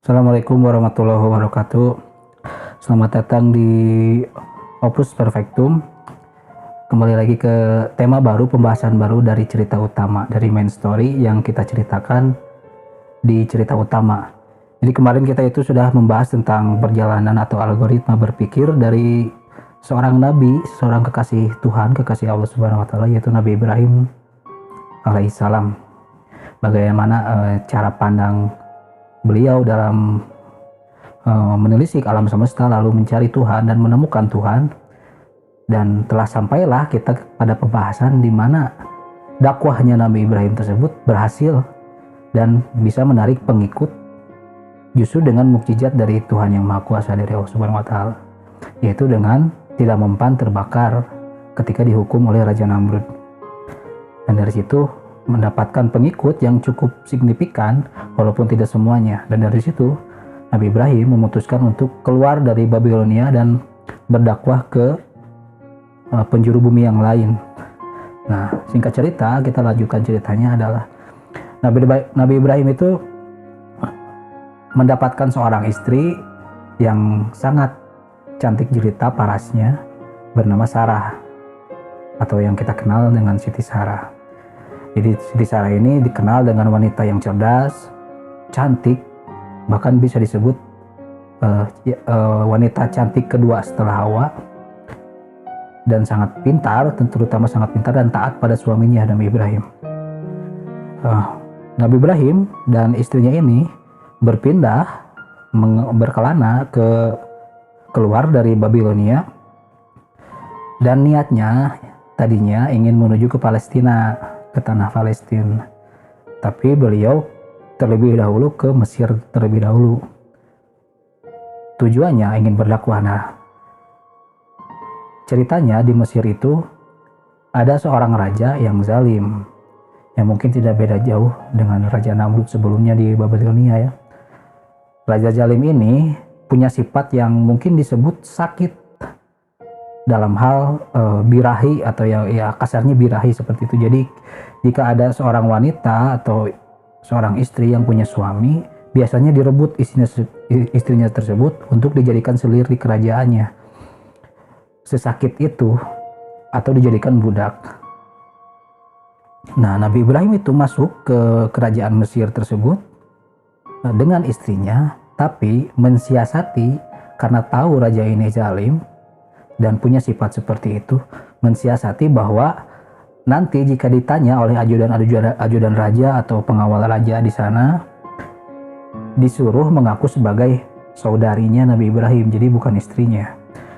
Assalamualaikum warahmatullahi wabarakatuh. Selamat datang di Opus Perfectum. Kembali lagi ke tema baru, pembahasan baru dari cerita utama, dari main story yang kita ceritakan di cerita utama. Jadi kemarin kita itu sudah membahas tentang perjalanan atau algoritma berpikir dari seorang nabi, seorang kekasih Tuhan, kekasih Allah Subhanahu wa taala, yaitu Nabi Ibrahim alaihissalam. Bagaimana cara pandang beliau dalam menelisik alam semesta, lalu mencari Tuhan dan menemukan Tuhan. Dan telah sampailah kita pada pembahasan di mana dakwahnya Nabi Ibrahim tersebut berhasil dan bisa menarik pengikut justru dengan mukjizat dari Tuhan yang Maha Kuasa, dari Allah Subhanahu wa taala, yaitu dengan tidak mempan terbakar ketika dihukum oleh Raja Namrud. Dan dari situ mendapatkan pengikut yang cukup signifikan walaupun tidak semuanya. Dan dari situ Nabi Ibrahim memutuskan untuk keluar dari Babilonia dan berdakwah ke penjuru bumi yang lain. Nah, singkat cerita, kita lanjutkan ceritanya adalah Nabi Ibrahim itu mendapatkan seorang istri yang sangat cantik jelita parasnya, bernama Sarah, atau yang kita kenal dengan Siti Sarah. Jadi Siti Sarah ini dikenal dengan wanita yang cerdas, cantik, bahkan bisa disebut wanita cantik kedua setelah Hawa, dan sangat pintar, terutama sangat pintar dan taat pada suaminya Nabi Ibrahim. Nabi Ibrahim dan istrinya ini berpindah, berkelana keluar dari Babilonia, dan niatnya tadinya ingin menuju ke Palestina, ke tanah Palestina, tapi beliau terlebih dahulu ke Mesir terlebih dahulu. Tujuannya ingin berdakwah. Nah, ceritanya di Mesir itu ada seorang raja yang zalim, yang mungkin tidak beda jauh dengan Raja Namrud sebelumnya di Babilonia ya. Raja zalim ini punya sifat yang mungkin disebut sakit dalam hal birahi, atau ya kasarnya birahi seperti itu. Jadi jika ada seorang wanita atau seorang istri yang punya suami, biasanya direbut istrinya tersebut untuk dijadikan selir di kerajaannya. Sesakit itu, atau dijadikan budak. Nah, Nabi Ibrahim itu masuk ke kerajaan Mesir tersebut dengan istrinya, tapi mensiasati, karena tahu raja ini zalim dan punya sifat seperti itu, mensiasati bahwa nanti jika ditanya oleh ajudan raja atau pengawal raja di sana, disuruh mengaku sebagai saudarinya Nabi Ibrahim, jadi bukan istrinya.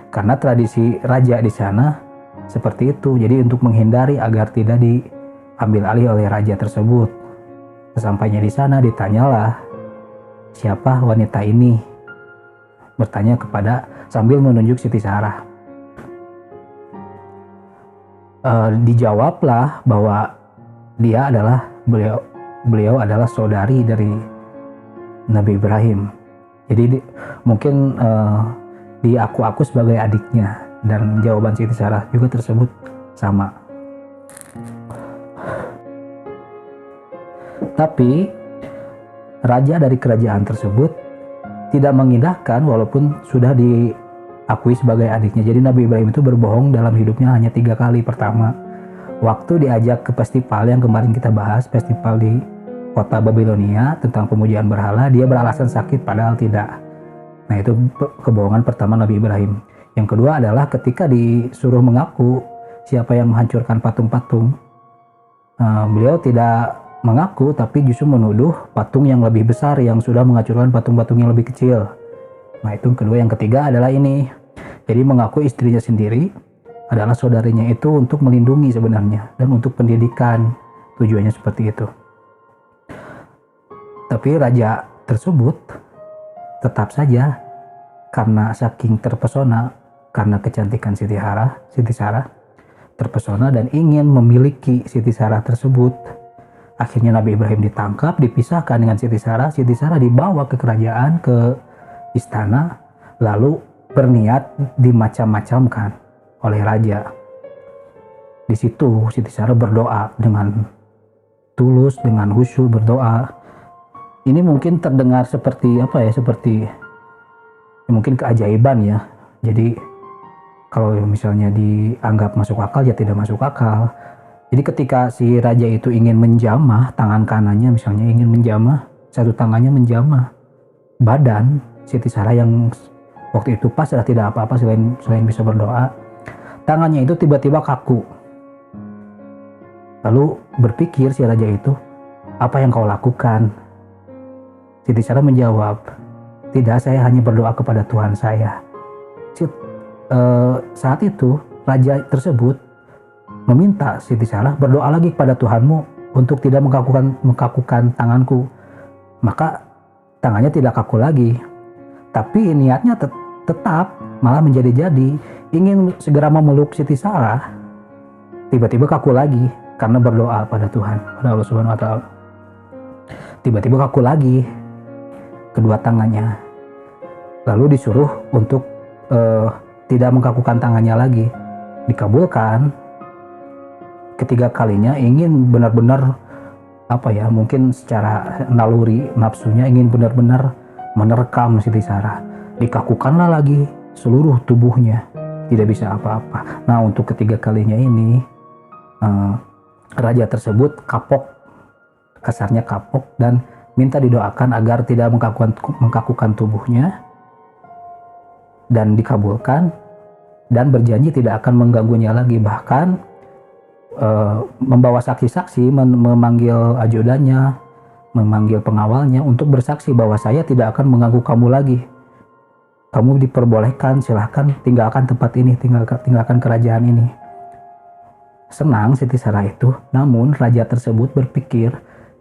Karena tradisi raja di sana seperti itu. Jadi untuk menghindari agar tidak diambil alih oleh raja tersebut. Sesampainya di sana ditanyalah, siapa wanita ini? Bertanya sambil menunjuk Siti Sarah. Dijawablah bahwa beliau adalah saudari dari Nabi Ibrahim. Jadi mungkin diaku-aku sebagai adiknya, dan jawaban Siti Sarah juga tersebut sama. Tapi raja dari kerajaan tersebut tidak mengindahkan walaupun sudah diakui sebagai adiknya. Jadi Nabi Ibrahim itu berbohong dalam hidupnya hanya 3 kali. Pertama, waktu diajak ke festival yang kemarin kita bahas, festival di kota Babilonia tentang pemujaan berhala, dia beralasan sakit padahal tidak. Nah, itu kebohongan pertama Nabi Ibrahim. Yang kedua adalah ketika disuruh mengaku siapa yang menghancurkan patung-patung, beliau tidak mengaku, tapi justru menuduh patung yang lebih besar yang sudah menghancurkan patung-patung yang lebih kecil. Nah, itu kedua. Yang ketiga adalah ini. Jadi mengaku istrinya sendiri adalah saudarinya itu untuk melindungi sebenarnya, dan untuk pendidikan. Tujuannya seperti itu. Tapi raja tersebut tetap saja, karena saking terpesona, karena kecantikan Siti Sarah, terpesona dan ingin memiliki Siti Sarah tersebut. Akhirnya Nabi Ibrahim ditangkap, dipisahkan dengan Siti Sarah. Siti Sarah dibawa ke kerajaan, ke istana, lalu berniat dimacam-macamkan oleh raja. Di situ Siti Sarah berdoa dengan tulus, dengan khusyuk berdoa, Ini mungkin terdengar seperti apa ya, seperti mungkin keajaiban ya. Jadi kalau misalnya dianggap masuk akal ya tidak masuk akal. Jadi ketika si raja itu ingin menjamah tangan kanannya, misalnya ingin menjamah, satu tangannya menjamah badan Siti Sarah yang waktu itu pas sudah tidak apa-apa selain bisa berdoa, tangannya itu tiba-tiba kaku. Lalu berpikir si raja itu, apa yang kau lakukan? Siti Sarah menjawab, tidak, saya hanya berdoa kepada Tuhan saya. Saat itu raja tersebut meminta Siti Sarah berdoa lagi kepada Tuhanmu untuk tidak mengkakukan tanganku. Maka tangannya tidak kaku lagi, tapi niatnya tetap malah menjadi-jadi, ingin segera memeluk Siti Sarah. Tiba-tiba kaku lagi karena berdoa pada Tuhan, pada Allah Subhanahu wa Ta'ala. Tiba-tiba kaku lagi kedua tangannya, lalu disuruh untuk tidak mengkakukan tangannya lagi. Dikabulkan. Ketiga kalinya ingin benar-benar mungkin secara naluri nafsunya ingin benar-benar menerkam Siti Sarah. Dikakukanlah lagi seluruh tubuhnya, tidak bisa apa-apa. Nah, untuk ketiga kalinya ini raja tersebut kapok, kasarnya kapok, dan minta didoakan agar tidak mengkakukan tubuhnya, dan dikabulkan, dan berjanji tidak akan mengganggunya lagi. Bahkan membawa saksi-saksi, memanggil ajudannya, memanggil pengawalnya untuk bersaksi bahwa saya tidak akan mengganggu kamu lagi. Kamu diperbolehkan, silahkan tinggalkan tempat ini, tinggalkan kerajaan ini. Senang Siti Sarah itu, namun raja tersebut berpikir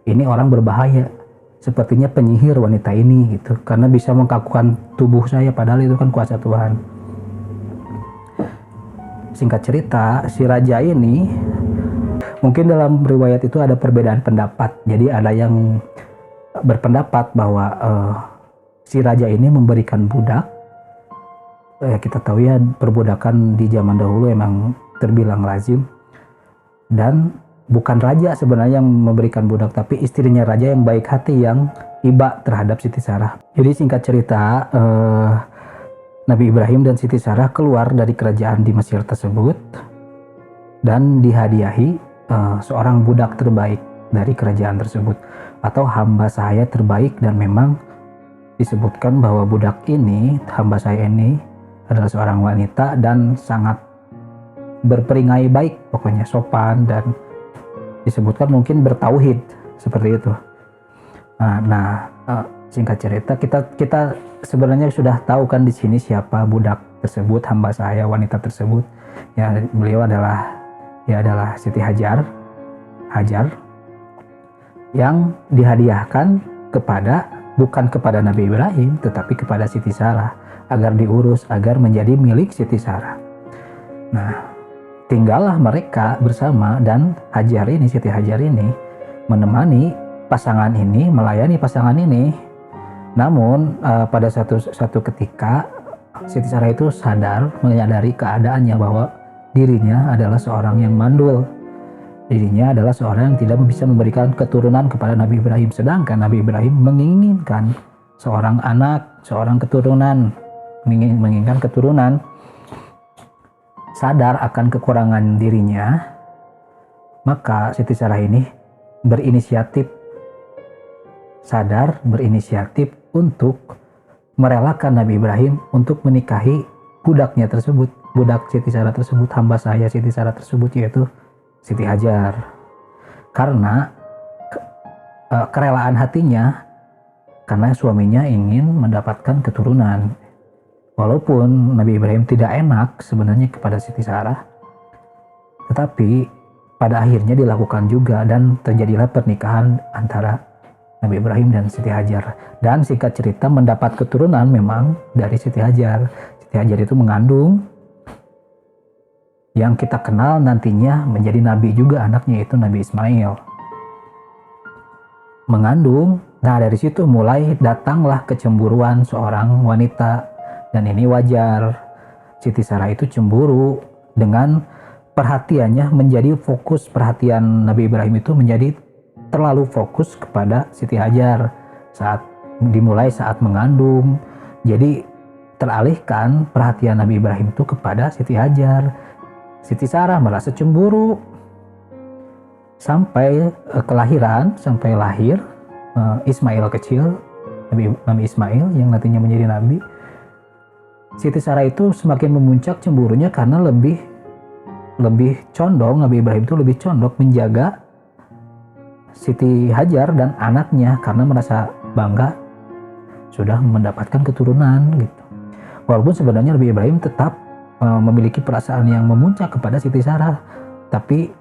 ini orang berbahaya, sepertinya penyihir wanita ini gitu, karena bisa mengkakukan tubuh saya, padahal itu kan kuasa Tuhan. Singkat cerita, si raja ini, mungkin dalam riwayat itu ada perbedaan pendapat. Jadi ada yang berpendapat bahwa si raja ini memberikan budak. Kita tahu ya, perbudakan di zaman dahulu emang terbilang lazim. Dan bukan raja sebenarnya yang memberikan budak, tapi istrinya raja yang baik hati, yang iba terhadap Siti Sarah. Jadi singkat cerita, Nabi Ibrahim dan Siti Sarah keluar dari kerajaan di Mesir tersebut dan dihadiahi seorang budak terbaik dari kerajaan tersebut, atau hamba saya terbaik. Dan memang disebutkan bahwa budak ini, hamba saya ini, adalah seorang wanita dan sangat berperingai baik, pokoknya sopan, dan disebutkan mungkin bertauhid seperti itu. Singkat cerita, kita sebenarnya sudah tahu kan di sini siapa budak tersebut, hamba saya wanita tersebut. Ya, beliau adalah Siti Hajar yang dihadiahkan bukan kepada Nabi Ibrahim, tetapi kepada Siti Sarah agar diurus, agar menjadi milik Siti Sarah. Nah, tinggallah mereka bersama, dan Siti Hajar ini menemani pasangan ini, melayani pasangan ini. Namun pada satu ketika Siti Sarah itu menyadari keadaannya, bahwa dirinya adalah seorang yang mandul. Dirinya adalah seorang yang tidak bisa memberikan keturunan kepada Nabi Ibrahim. Sedangkan Nabi Ibrahim menginginkan seorang anak, seorang keturunan, menginginkan keturunan. Sadar akan kekurangan dirinya, maka Siti Sarah ini berinisiatif untuk merelakan Nabi Ibrahim untuk menikahi budaknya tersebut, budak Siti Sarah tersebut, hamba saya Siti Sarah tersebut, yaitu Siti Hajar. Karena kerelaan hatinya, karena suaminya ingin mendapatkan keturunan. Walaupun Nabi Ibrahim tidak enak sebenarnya kepada Siti Sarah, tetapi pada akhirnya dilakukan juga, dan terjadilah pernikahan antara Nabi Ibrahim dan Siti Hajar. Dan singkat cerita, mendapat keturunan memang dari Siti Hajar. Siti Hajar itu mengandung yang kita kenal nantinya menjadi nabi juga, anaknya itu Nabi Ismail. Mengandung, nah dari situ mulai datanglah kecemburuan seorang wanita. Dan ini wajar, Siti Sarah itu cemburu dengan perhatiannya menjadi fokus, perhatian Nabi Ibrahim itu menjadi terlalu fokus kepada Siti Hajar, saat mengandung. Jadi teralihkan perhatian Nabi Ibrahim itu kepada Siti Hajar. Siti Sarah merasa cemburu sampai kelahiran, sampai lahir Ismail kecil, Nabi Ismail yang nantinya menjadi nabi. Siti Sarah itu semakin memuncak cemburunya karena lebih condong, Nabi Ibrahim itu lebih condong menjaga Siti Hajar dan anaknya karena merasa bangga sudah mendapatkan keturunan gitu. Walaupun sebenarnya Nabi Ibrahim tetap memiliki perasaan yang memuncak kepada Siti Sarah, tapi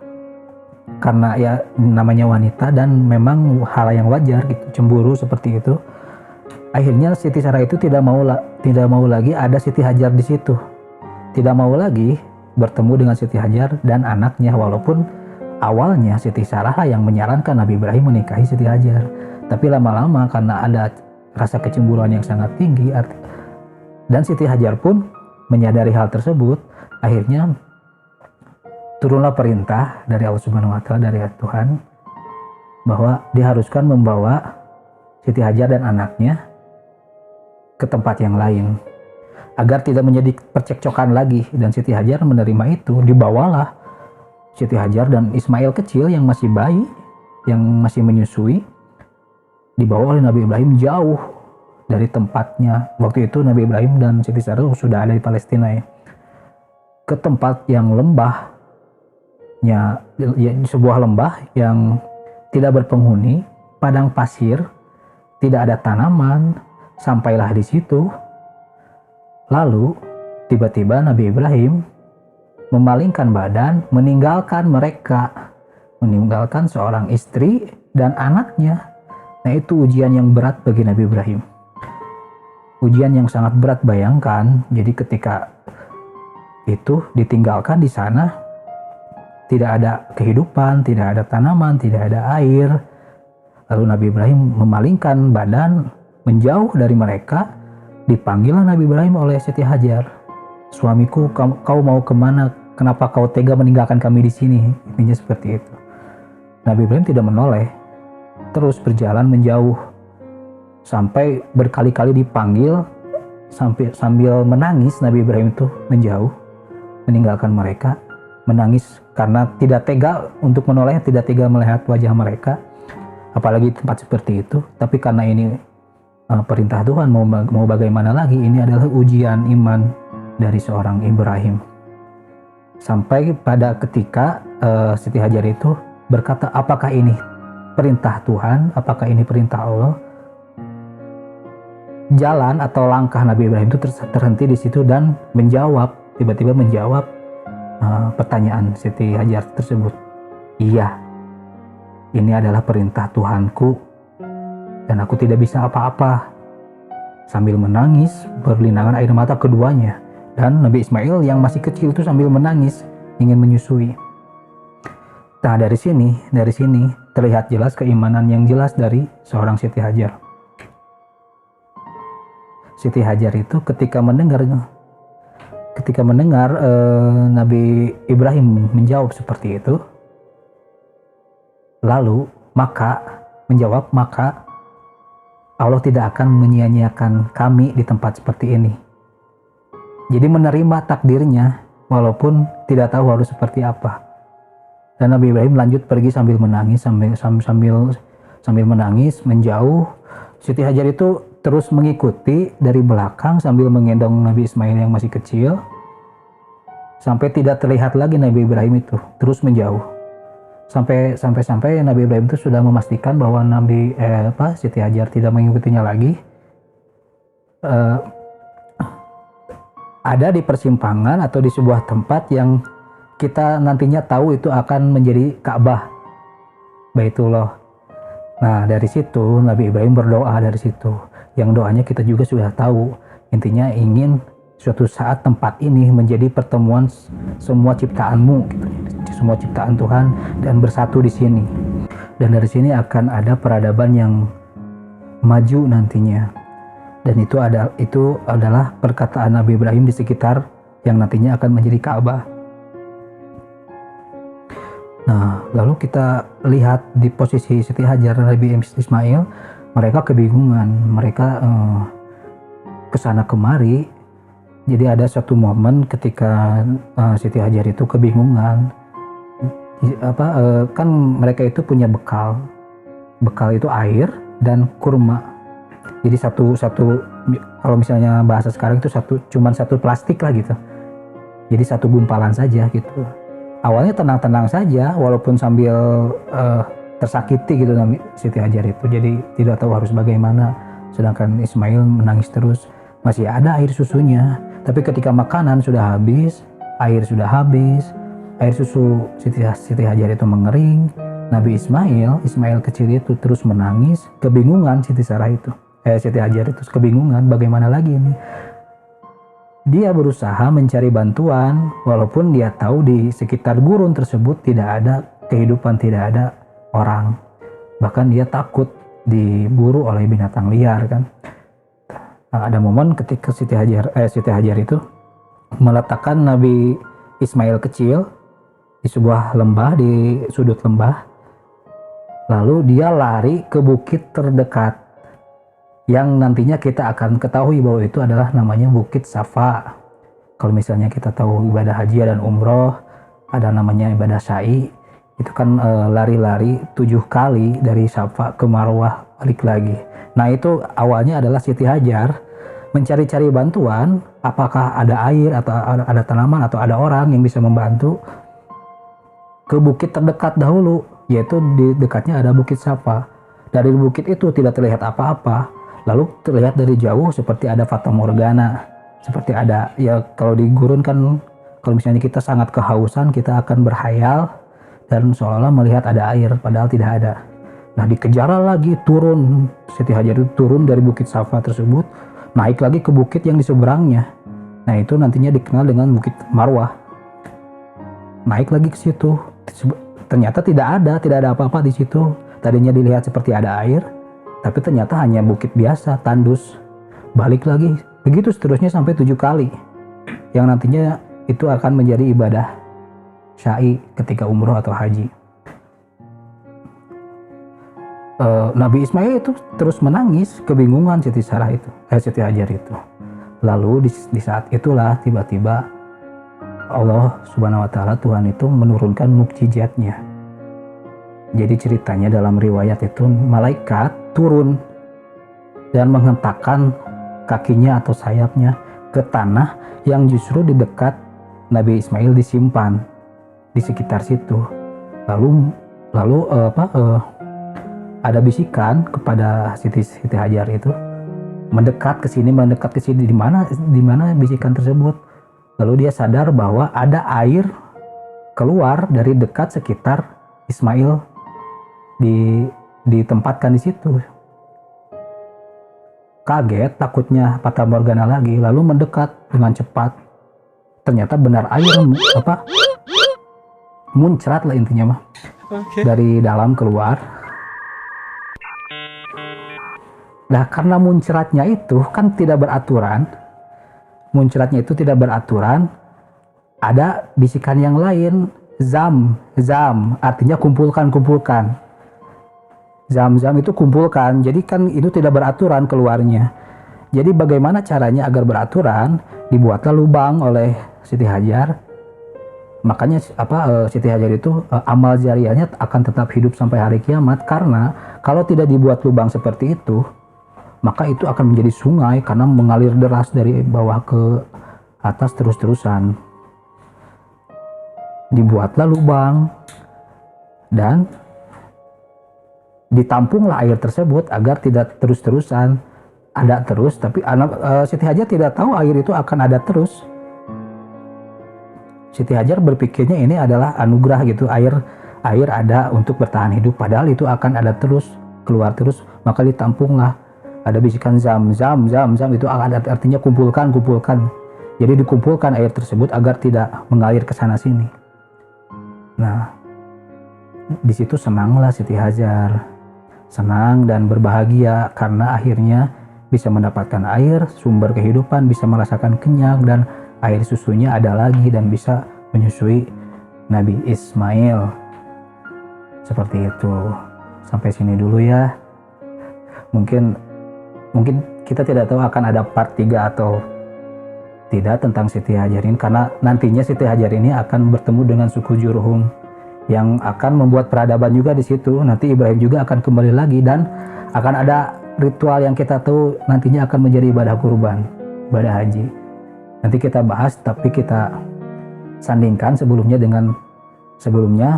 karena ya namanya wanita dan memang hal yang wajar gitu, cemburu seperti itu. Akhirnya Siti Sarah itu tidak mau lagi ada Siti Hajar di situ. Tidak mau lagi bertemu dengan Siti Hajar dan anaknya, walaupun awalnya Siti Sarah yang menyarankan Nabi Ibrahim menikahi Siti Hajar. Tapi lama-lama karena ada rasa kecemburuan yang sangat tinggi dan Siti Hajar pun menyadari hal tersebut, akhirnya turunlah perintah dari Allah Subhanahu wa taala, dari Tuhan, bahwa diharuskan membawa Siti Hajar dan anaknya ke tempat yang lain agar tidak menjadi percekcokan lagi. Dan Siti Hajar menerima itu. Dibawalah Siti Hajar dan Ismail kecil yang masih bayi, yang masih menyusui, dibawa oleh Nabi Ibrahim jauh dari tempatnya. Waktu itu Nabi Ibrahim dan Siti Sarah sudah ada di Palestina ya, ke tempat yang lembahnya, sebuah lembah yang tidak berpenghuni, padang pasir, tidak ada tanaman. Sampailah di situ, lalu tiba-tiba Nabi Ibrahim memalingkan badan, meninggalkan mereka, meninggalkan seorang istri dan anaknya. Nah, itu ujian yang berat bagi Nabi Ibrahim, ujian yang sangat berat. Bayangkan, jadi ketika itu ditinggalkan di sana, tidak ada kehidupan, tidak ada tanaman, tidak ada air. Lalu Nabi Ibrahim memalingkan badan, menjauh dari mereka. Dipanggillah Nabi Ibrahim oleh Siti Hajar. Suamiku, kau mau kemana? Kenapa kau tega meninggalkan kami di sini? Intinya seperti itu. Nabi Ibrahim tidak menoleh, terus berjalan menjauh sampai berkali-kali dipanggil, sambil menangis. Nabi Ibrahim itu menjauh, meninggalkan mereka, menangis karena tidak tega untuk menoleh, tidak tega melihat wajah mereka, apalagi tempat seperti itu. Tapi karena ini perintah Tuhan, mau bagaimana lagi, ini adalah ujian iman dari seorang Ibrahim. Sampai pada ketika Siti Hajar itu berkata, apakah ini perintah Tuhan, apakah ini perintah Allah? Jalan atau langkah Nabi Ibrahim itu terhenti di situ dan tiba-tiba menjawab pertanyaan Siti Hajar tersebut. Iya, ini adalah perintah Tuhanku dan aku tidak bisa apa-apa. Sambil menangis, berlinangan air mata keduanya. Dan Nabi Ismail yang masih kecil itu sambil menangis, ingin menyusui. Nah, dari sini terlihat jelas keimanan yang jelas dari seorang Siti Hajar. Siti Hajar itu ketika mendengar Nabi Ibrahim menjawab seperti itu, maka Allah tidak akan menyia-nyiakan kami di tempat seperti ini. Jadi menerima takdirnya walaupun tidak tahu harus seperti apa. Dan Nabi Ibrahim lanjut pergi sambil menangis, sambil menangis menjauh. Siti Hajar itu terus mengikuti dari belakang sambil menggendong Nabi Ismail yang masih kecil, sampai tidak terlihat lagi Nabi Ibrahim itu terus menjauh. Sampai Nabi Ibrahim itu sudah memastikan bahwa Siti Hajar tidak mengikutinya lagi. Ada di persimpangan atau di sebuah tempat yang kita nantinya tahu itu akan menjadi Ka'bah, Baitullah. Nah, dari situ Nabi Ibrahim berdoa dari situ. Yang doanya kita juga sudah tahu. Intinya ingin suatu saat tempat ini menjadi pertemuan semua ciptaanmu, gitu. Semua ciptaan Tuhan dan bersatu di sini. Dan dari sini akan ada peradaban yang maju nantinya. Dan itu adalah perkataan Nabi Ibrahim di sekitar yang nantinya akan menjadi Ka'bah. Nah, lalu kita lihat di posisi Siti Hajar dan Nabi Ismail. mereka kebingungan, mereka kesana kemari. Jadi ada suatu momen ketika Siti Hajar itu kebingungan, kan mereka itu punya bekal itu air dan kurma. Jadi satu kalau misalnya bahasa sekarang itu cuman satu plastik lah gitu. Jadi satu gumpalan saja gitu. Awalnya tenang-tenang saja walaupun sambil tersakiti gitu Siti Hajar itu. Jadi tidak tahu harus bagaimana. Sedangkan Ismail menangis terus. Masih ada air susunya. Tapi ketika makanan sudah habis, air sudah habis, air susu Siti Hajar itu mengering. Nabi Ismail kecil itu terus menangis, kebingungan Siti Hajar itu kebingungan bagaimana lagi ini. Dia berusaha mencari bantuan walaupun dia tahu di sekitar gurun tersebut tidak ada kehidupan, tidak ada orang. Bahkan dia takut diburu oleh binatang liar kan. Nah, ada momen ketika Siti Hajar itu meletakkan Nabi Ismail kecil di sebuah lembah, di sudut lembah. Lalu dia lari ke bukit terdekat yang nantinya kita akan ketahui bahwa itu adalah namanya Bukit Safa. Kalau misalnya kita tahu ibadah haji dan umroh, ada namanya ibadah sa'i, itu kan lari-lari 7 kali dari Safa ke Marwah balik lagi. Nah itu awalnya adalah Siti Hajar mencari-cari bantuan, apakah ada air atau ada tanaman atau ada orang yang bisa membantu, ke bukit terdekat dahulu, yaitu di dekatnya ada Bukit Safa. Dari bukit itu tidak terlihat apa-apa, lalu terlihat dari jauh seperti ada fata morgana, seperti ada, ya kalau di gurun kan kalau misalnya kita sangat kehausan, kita akan berhayal dan seolah-olah melihat ada air padahal tidak ada. Nah dikejar lagi, turun, Siti Hajar itu turun dari Bukit Safa tersebut, naik lagi ke bukit yang di seberangnya. Nah itu nantinya dikenal dengan Bukit Marwah. Naik lagi ke situ, ternyata tidak ada apa-apa di situ. Tadinya dilihat seperti ada air, tapi ternyata hanya bukit biasa, tandus. Balik lagi, begitu seterusnya sampai 7 kali. Yang nantinya itu akan menjadi ibadah syai ketika umroh atau haji. Nabi Ismail itu terus menangis, kebingungan Siti Hajar itu. Lalu di saat itulah tiba-tiba Allah Subhanahu wa Ta'ala, Tuhan itu menurunkan mukjizatnya. Jadi ceritanya dalam riwayat itu malaikat turun dan menghentakkan kakinya atau sayapnya ke tanah yang justru di dekat Nabi Ismail disimpan di sekitar situ. Lalu ada bisikan kepada Siti Hajar itu, mendekat ke sini. Di mana bisikan tersebut? Lalu dia sadar bahwa ada air keluar dari dekat sekitar Ismail ditempatkan di situ. Kaget, takutnya fata morgana lagi, lalu mendekat dengan cepat. Ternyata benar air muncrat lah intinya mah. Dari dalam keluar. Nah karena muncratnya itu kan tidak beraturan, ada bisikan yang lain, zam, artinya kumpulkan. Zam itu kumpulkan, jadi kan itu tidak beraturan keluarnya. Jadi bagaimana caranya agar beraturan? Dibuatlah lubang oleh Siti Hajar. Makanya Siti Hajar itu amal jariahnya akan tetap hidup sampai hari kiamat, karena kalau tidak dibuat lubang seperti itu, maka itu akan menjadi sungai karena mengalir deras dari bawah ke atas terus-terusan. Dibuatlah lubang dan ditampunglah air tersebut agar tidak terus-terusan ada terus. Tapi Siti Hajar tidak tahu air itu akan ada terus. Siti Hajar berpikirnya ini adalah anugerah gitu, air ada untuk bertahan hidup, padahal itu akan ada terus, keluar terus. Maka ditampunglah, ada bisikan zam itu artinya kumpulkan. Jadi dikumpulkan air tersebut agar tidak mengalir ke sana sini. Nah, di situ senanglah Siti Hajar, senang dan berbahagia karena akhirnya bisa mendapatkan air, sumber kehidupan, bisa merasakan kenyang, dan air susunya ada lagi dan bisa menyusui Nabi Ismail. Seperti itu. Sampai sini dulu ya. Mungkin kita tidak tahu akan ada part 3 atau tidak tentang Siti Hajar ini, karena nantinya Siti Hajar ini akan bertemu dengan suku Jurhum yang akan membuat peradaban juga di situ. Nanti Ibrahim juga akan kembali lagi dan akan ada ritual yang kita tahu nantinya akan menjadi ibadah kurban, ibadah haji. Nanti kita bahas, tapi kita sandingkan sebelumnya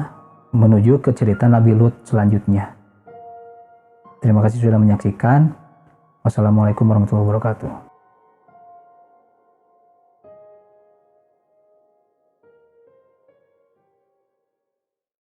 menuju ke cerita Nabi Lut selanjutnya. Terima kasih sudah menyaksikan. Wassalamualaikum warahmatullahi wabarakatuh.